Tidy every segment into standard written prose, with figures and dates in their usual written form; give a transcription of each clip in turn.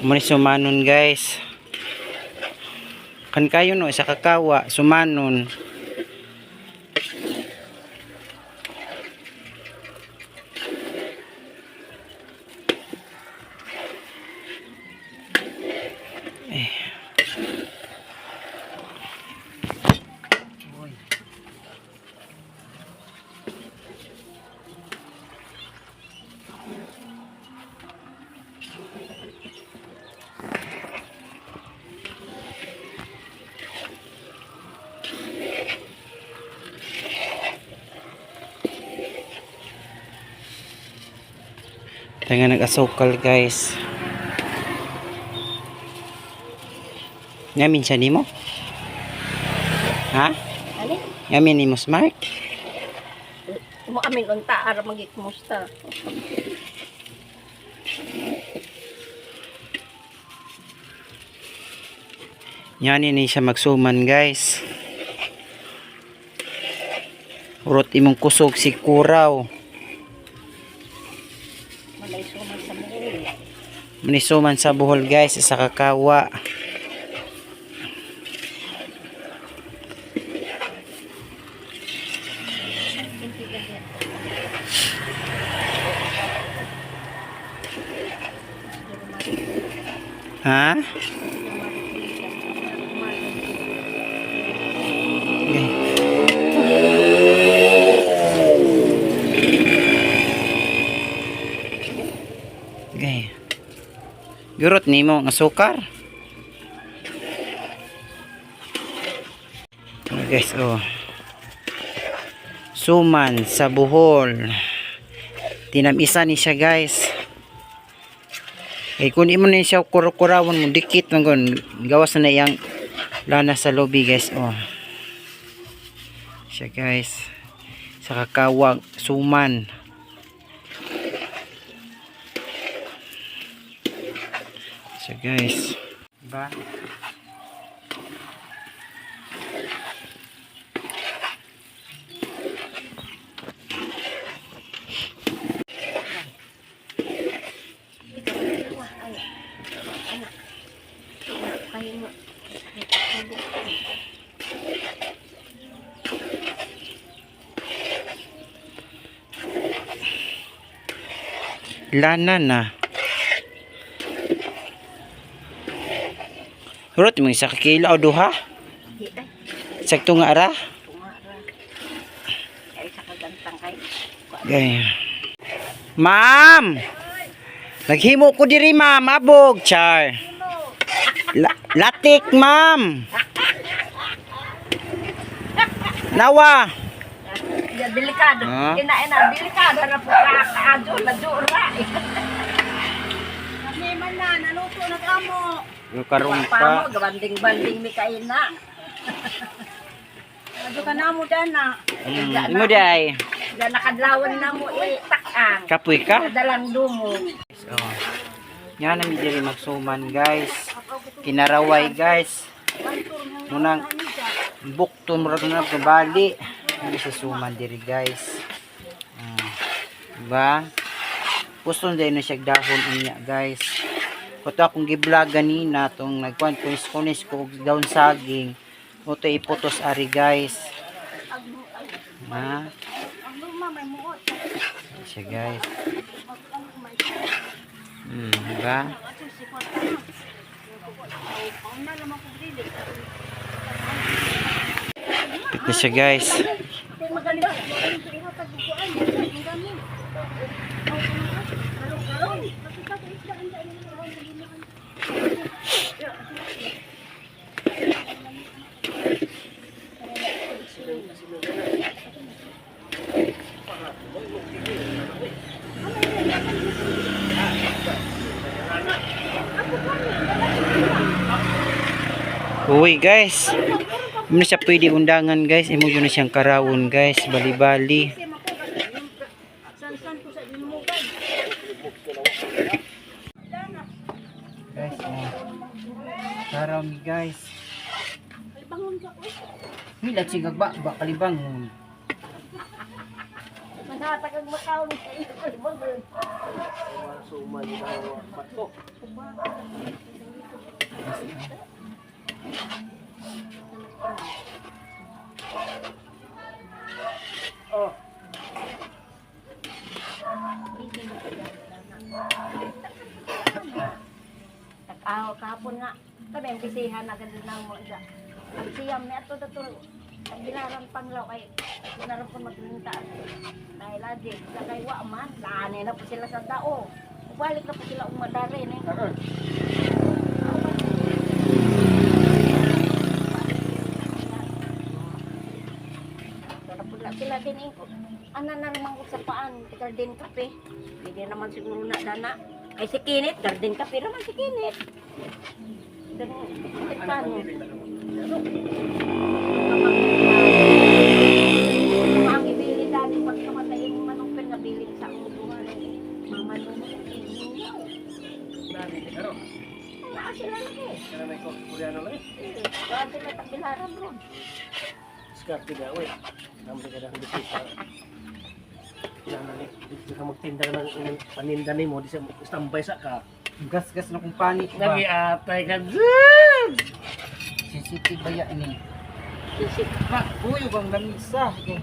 Muna sumanon guys. Kan kayo no sa kakawa sumanon. Tayo nag-asokal guys. Ngamin siya nimo? Ha? Ano? Ngamin nimo smart? Mo amin unta ara magikumusta. Yan ni siya magsuman guys. Urot imong kusog si kuraw. Malay suman sa buhol. Manisuman sa buhol guys sa kakawa. Ha? Okay. Gurot nimo ang asukar. Guys, oh. Suman sa buhol. Tinamisa ni siya, guys. Kung imo na siya kurawon mo dikit man gon gawas na iyang lana sa lobby, guys, oh. Siya, guys. Sa kakawag suman. So guys, diba? Lana na. Urot mo isa ka kilo o duha? Sakto nga ara? Ay sa kagantang kay. Okay. Ma'am! Naghimo ko diri, ma'am. Abog, char. Latik, ma'am. Nawa. Delikado. Ah. Ina delikado ra po ka adyo la dura. Kami man na naluto na kamo. Yung karong Pamo pa. gabanding-banding mi kay na. Adyo ka na mo dana. Imo day. Da nakadlawan na mo tak-an. Kapoy ka? Dalang dumo. So, yan namin diri magsuman, guys. Kinaraway, guys. Munang bukto murag na bali. Hindi sa suman diri, guys. Diba? Gusto din na siya dahon niya, guys. Kuto akong gi-vlog ganina tong nagkuan kunis ko dawn saging. Kuto iputos ari, guys. Ha? Siya, guys. Diba? Ito siya, guys. Uy, guys. Hindi na siya pwede undangan, guys. Imo yun na siyang karawon, guys. Bali-bali. Guys, karaw mi, guys. Hindi lang sigag ba kalibangon. Manatag ang makaw ni sa iyo. suman daw bato. Oh. Tag-aho kahapon nga. Sabi, ang bisihan agad na mo isa. Ang siyam na ito dato. Ang ginaran panglaw kay ginaran po maglintaan. Dahil lagi, sa kay wa man, laanay na po sila sa dao. Balik na po sila umadari. Sila din ana na naman ko sa paan, garden kape. Hindi naman siguro na dana. Ay si Kinit, garden kape naman si Kinit. Pero, paano? Ang ibili dati, pag kamatay yung manong pinabili sa ubuhan, mama mo mo, Pero, wala sila lagi. kaya may Koreano lang. Wala sila tabilaran bro. Skap tidak, weh. Namun kadang bisita. Jangan ni, di ka magtinda ng paninda ni mo, di sa standby sa ka. Gas-gas na kung panit ba? Lagi atay ka. Sensitive ba yan ni? Isip. Ma, uy, bang lamisa. Okay.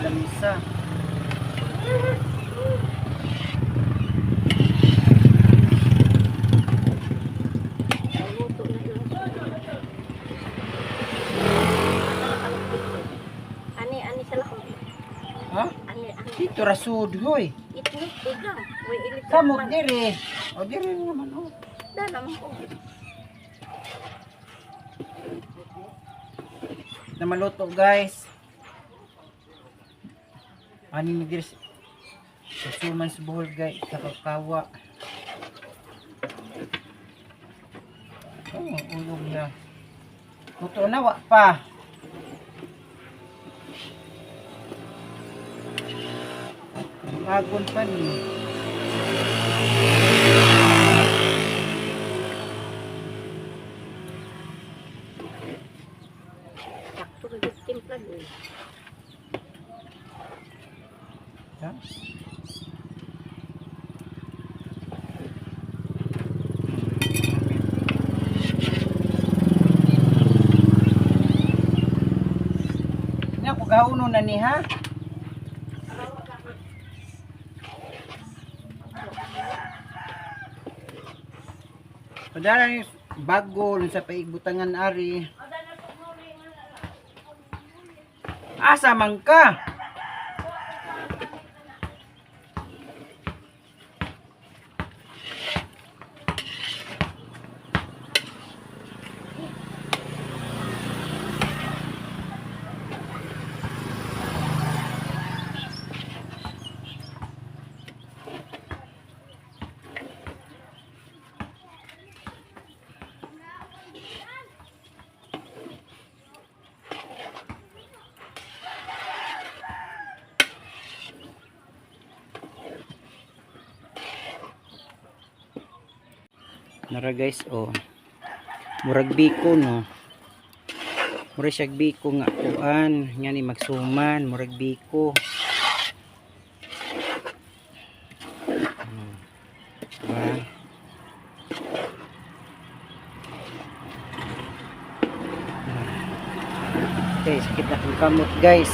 Lamisa. Luto na yun. Ani sila ko. Ha? Ani. Dito rasud, hoy. Itnik, igang. Uy, ilit. Samog dire. O dire naman, oh. Da naman ko. Na maluto, guys. Ani ni dire. Suman sa buhol, guys. Sa kakawa. Oh, ulog na. Luto na, wa pa. Agon pa ni. Sakto ka timpla doon. Ha? Nya ko gauno na ni ha. Padala ni bago sa paigbutangan ari. Asa man ka? Nara guys, oh. Murag biko no. Murag siya biko nga kuan, nga ni magsuman, murag biko. Diba? Okay, sakit na kong kamot guys.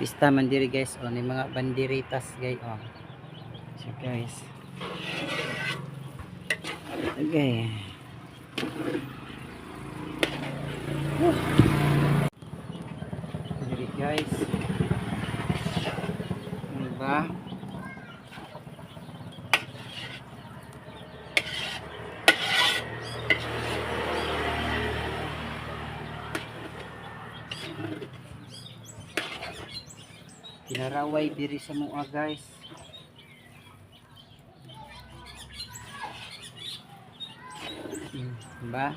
Pista man diri guys, oh, ni mga banderitas guys, oh. So guys. Okay. Diri guys. Ano ba? Kinaraway diri sa mua guys. Ba?